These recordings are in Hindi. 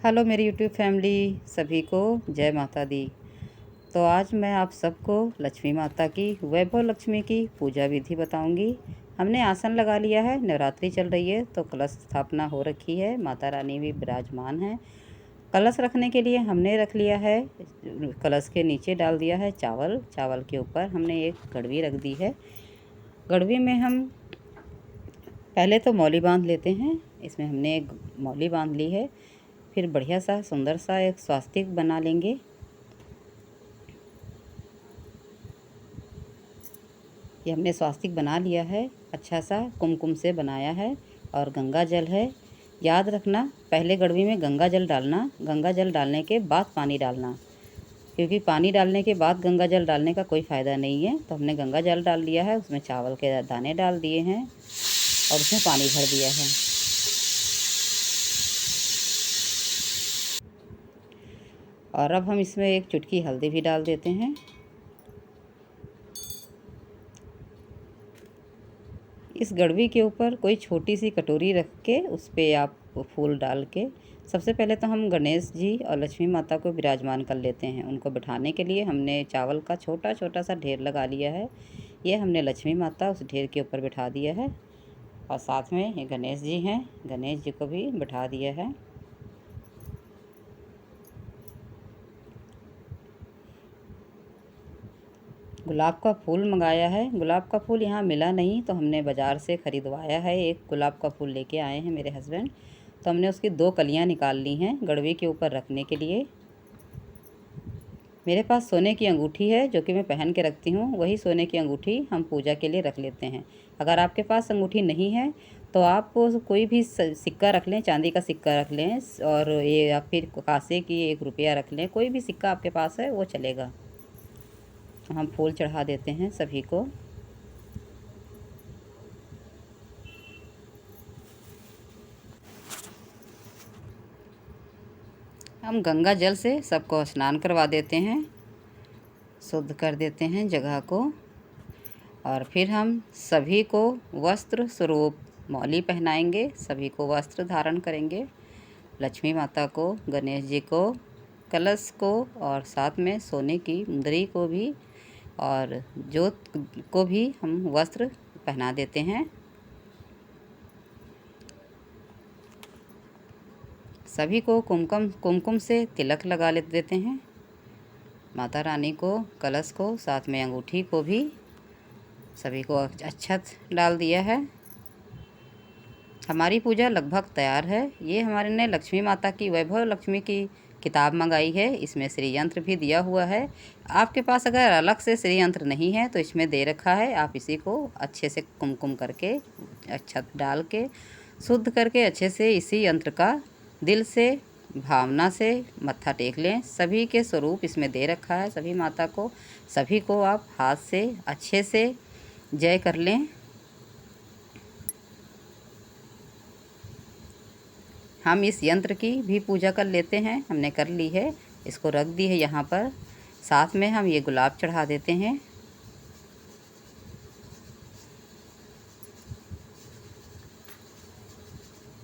हेलो मेरी यूट्यूब फैमिली, सभी को जय माता दी। तो आज मैं आप सबको लक्ष्मी माता की, वैभव लक्ष्मी की पूजा विधि बताऊंगी। हमने आसन लगा लिया है, नवरात्रि चल रही है तो कलश स्थापना हो रखी है, माता रानी भी विराजमान है। कलश रखने के लिए हमने रख लिया है, कलश के नीचे डाल दिया है चावल। चावल के ऊपर हमने एक गड़वी रख दी है। गड़वी में हम पहले तो मौली बांध लेते हैं। इसमें हमने एक मौली बांध ली है। फिर बढ़िया सा सुंदर सा एक स्वास्तिक बना लेंगे। ये हमने स्वास्तिक बना लिया है, अच्छा सा कुमकुम से बनाया है। और गंगा जल है। याद रखना, पहले गड़वी में गंगा जल डालना, गंगा जल डालने के बाद पानी डालना, क्योंकि पानी डालने के बाद गंगा जल डालने का कोई फ़ायदा नहीं है। तो हमने गंगा जल डाल दिया है, उसमें चावल के दाने डाल दिए हैं और उसमें पानी भर दिया है। और अब हम इसमें एक चुटकी हल्दी भी डाल देते हैं। इस गड़वी के ऊपर कोई छोटी सी कटोरी रख के उस पर आप फूल डाल के, सबसे पहले तो हम गणेश जी और लक्ष्मी माता को विराजमान कर लेते हैं। उनको बिठाने के लिए हमने चावल का छोटा छोटा सा ढेर लगा लिया है। ये हमने लक्ष्मी माता उस ढेर के ऊपर बिठा दिया है। और साथ में ये गणेश जी हैं, गणेश जी को भी बिठा दिया है। गुलाब का फूल मंगाया है। गुलाब का फूल यहाँ मिला नहीं तो हमने बाज़ार से ख़रीदवाया है। एक गुलाब का फूल लेके आए हैं मेरे हस्बैंड, तो हमने उसकी 2 कलियाँ निकाल ली हैं गड़वी के ऊपर रखने के लिए। मेरे पास सोने की अंगूठी है जो कि मैं पहन के रखती हूँ, वही सोने की अंगूठी हम पूजा के लिए रख लेते हैं। अगर आपके पास अंगूठी नहीं है तो आप कोई भी सिक्का रख लें, चांदी का सिक्का रख लें, और ये या फिर कांसे की 1 रुपया रख लें। कोई भी सिक्का आपके पास है वो चलेगा। हम फूल चढ़ा देते हैं सभी को। हम गंगा जल से सबको स्नान करवा देते हैं, शुद्ध कर देते हैं जगह को। और फिर हम सभी को वस्त्र स्वरूप मौली पहनाएंगे, सभी को वस्त्र धारण करेंगे। लक्ष्मी माता को, गणेश जी को, कलश को, और साथ में सोने की मुंदरी को भी और जोत को भी हम वस्त्र पहना देते हैं। सभी को कुमकुम से तिलक लगा देते हैं। माता रानी को, कलश को, साथ में अंगूठी को भी सभी को अक्षत डाल दिया है। हमारी पूजा लगभग तैयार है। ये हमारे ने लक्ष्मी माता की, वैभव लक्ष्मी की किताब मंगाई है। इसमें श्री यंत्र भी दिया हुआ है। आपके पास अगर अलग से श्री यंत्र नहीं है तो इसमें दे रखा है। आप इसी को अच्छे से कुमकुम करके, अक्षत डाल के, शुद्ध करके अच्छे से इसी यंत्र का दिल से, भावना से मत्था टेक लें। सभी के स्वरूप इसमें दे रखा है, सभी माता को। सभी को आप हाथ से अच्छे से जय कर लें। हम इस यंत्र की भी पूजा कर लेते हैं, हमने कर ली है, इसको रख दी है यहाँ पर। साथ में हम ये गुलाब चढ़ा देते हैं।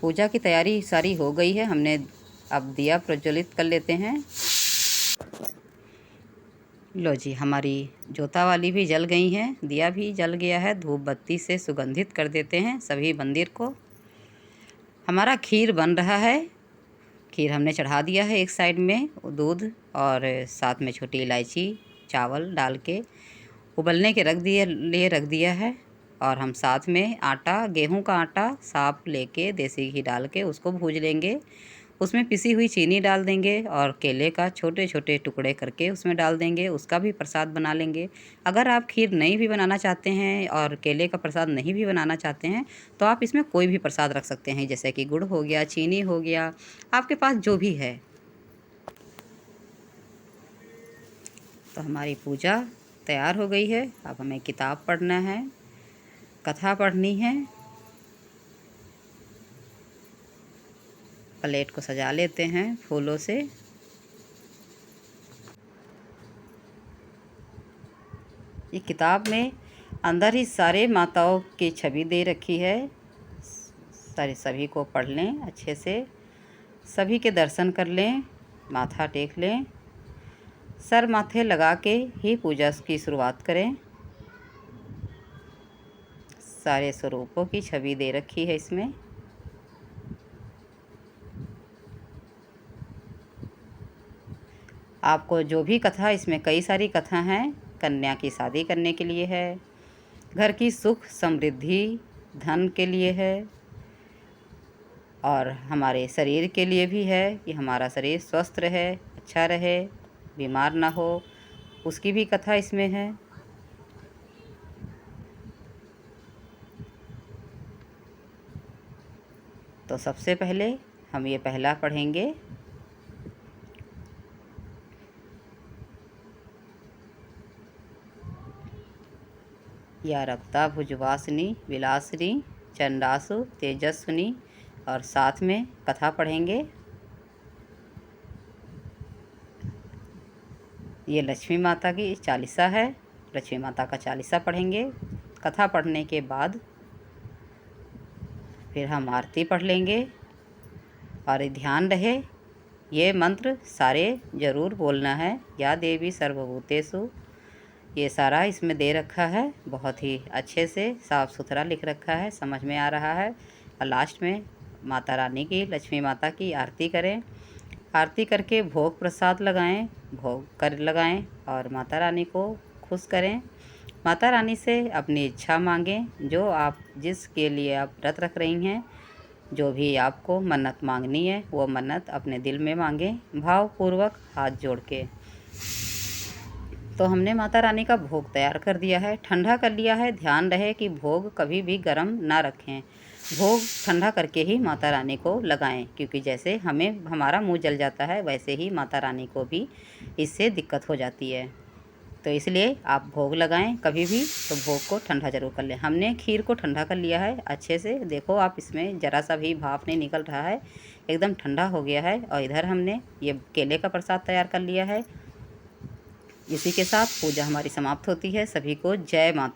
पूजा की तैयारी सारी हो गई है, हमने अब दिया प्रज्वलित कर लेते हैं। लो जी, हमारी जोता वाली भी जल गई हैं, दिया भी जल गया है। धूप बत्ती से सुगंधित कर देते हैं सभी मंदिर को। हमारा खीर बन रहा है। खीर हमने चढ़ा दिया है एक साइड में, दूध और साथ में छोटी इलायची, चावल डाल के उबलने के रख दिया है। और हम साथ में आटा, गेहूं का आटा साफ लेके देसी घी डाल के उसको भूज लेंगे। उसमें पिसी हुई चीनी डाल देंगे और केले का छोटे छोटे टुकड़े करके उसमें डाल देंगे, उसका भी प्रसाद बना लेंगे। अगर आप खीर नहीं भी बनाना चाहते हैं और केले का प्रसाद नहीं भी बनाना चाहते हैं तो आप इसमें कोई भी प्रसाद रख सकते हैं, जैसे कि गुड़ हो गया, चीनी हो गया, आपके पास जो भी है। तो हमारी पूजा तैयार हो गई है। अब हमें किताब पढ़ना है, कथा पढ़नी है। प्लेट को सजा लेते हैं फूलों से। ये किताब में अंदर ही सारे माताओं की छवि दे रखी है। सारे सभी को पढ़ लें अच्छे से। सभी के दर्शन कर लें, माथा टेक लें। सर माथे लगा के ही पूजा की शुरुआत करें। सारे स्वरूपों की छवि दे रखी है इसमें। आपको जो भी कथा, इसमें कई सारी कथा हैं। कन्या की शादी करने के लिए है, घर की सुख समृद्धि धन के लिए है, और हमारे शरीर के लिए भी है कि हमारा शरीर स्वस्थ रहे, अच्छा रहे, बीमार ना हो, उसकी भी कथा इसमें है। तो सबसे पहले हम ये पहला पढ़ेंगे। या रक्ता भुजवासिनी विलासिनी चंडासु तेजस्विनी, और साथ में कथा पढ़ेंगे। ये लक्ष्मी माता की चालीसा है, लक्ष्मी माता का चालीसा पढ़ेंगे। कथा पढ़ने के बाद फिर हम आरती पढ़ लेंगे। और ध्यान रहे, ये मंत्र सारे ज़रूर बोलना है। या देवी सर्वभूतेषु, ये सारा इसमें दे रखा है, बहुत ही अच्छे से साफ़ सुथरा लिख रखा है, समझ में आ रहा है। और लास्ट में माता रानी की, लक्ष्मी माता की आरती करें। आरती करके भोग प्रसाद लगाएं, भोग कर लगाएं और माता रानी को खुश करें। माता रानी से अपनी इच्छा मांगें, जो आप जिसके लिए आप व्रत रख रही हैं, जो भी आपको मन्नत मांगनी है वो मन्नत अपने दिल में मांगें, भावपूर्वक हाथ जोड़ के। तो हमने माता रानी का भोग तैयार कर दिया है, ठंडा कर लिया है। ध्यान रहे कि भोग कभी भी गर्म ना रखें, भोग ठंडा करके ही माता रानी को लगाएं, क्योंकि जैसे हमें हमारा मुंह जल जाता है वैसे ही माता रानी को भी इससे दिक्कत हो जाती है। तो इसलिए आप भोग लगाएं कभी भी तो भोग को ठंडा ज़रूर कर लें। हमने खीर को ठंडा कर लिया है अच्छे से, देखो आप इसमें ज़रा सा भी भाप नहीं निकल रहा है, एकदम ठंडा हो गया है। और इधर हमने ये केले का प्रसाद तैयार कर लिया है। इसी के साथ पूजा हमारी समाप्त होती है। सभी को जय माता।